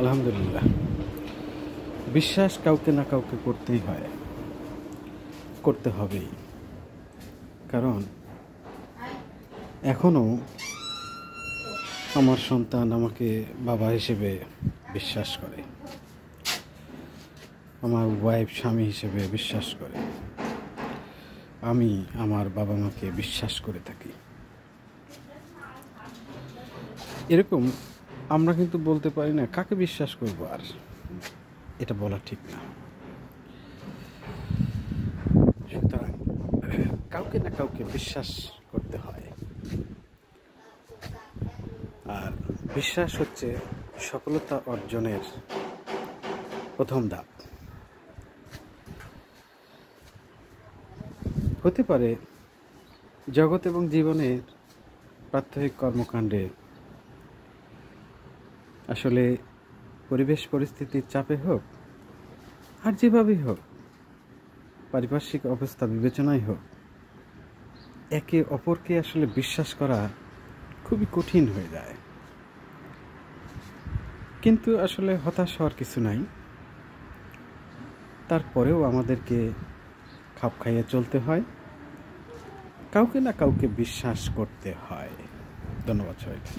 আলহামদুলিল্লাহ। বিশ্বাস কাউকে না কাউকে করতেই হয়, করতে হবেই। কারণ এখনও আমার সন্তান আমাকে বাবা হিসেবে বিশ্বাস করে, আমার ওয়াইফ স্বামী হিসেবে বিশ্বাস করে, আমি আমার বাবা মাকে বিশ্বাস করে থাকি। এরকম আমরা কিন্তু বলতে পারি না কাকে বিশ্বাস করব, আর এটা বলা ঠিক না। সুতরাং কাউকে না কাউকে বিশ্বাস করতে হয়, আর বিশ্বাস হচ্ছে সফলতা অর্জনের প্রথম ধাপ। হতে পারে জগৎ এবং জীবনের প্রাত্যহিক কর্মকাণ্ডে আসলে পরিবেশ পরিস্থিতির চাপে হোক আর যেভাবেই হোক, পারিপার্শ্বিক অবস্থা বিবেচনায় হোক, একে অপরকে আসলে বিশ্বাস করা খুবই কঠিন হয়ে যায়। কিন্তু আসলে হতাশ হওয়ার কিছু নাই, তারপরেও আমাদেরকে খাপ খাইয়ে চলতে হয়, কাউকে না কাউকে বিশ্বাস করতে হয়। ধন্যবাদ সবাইকে।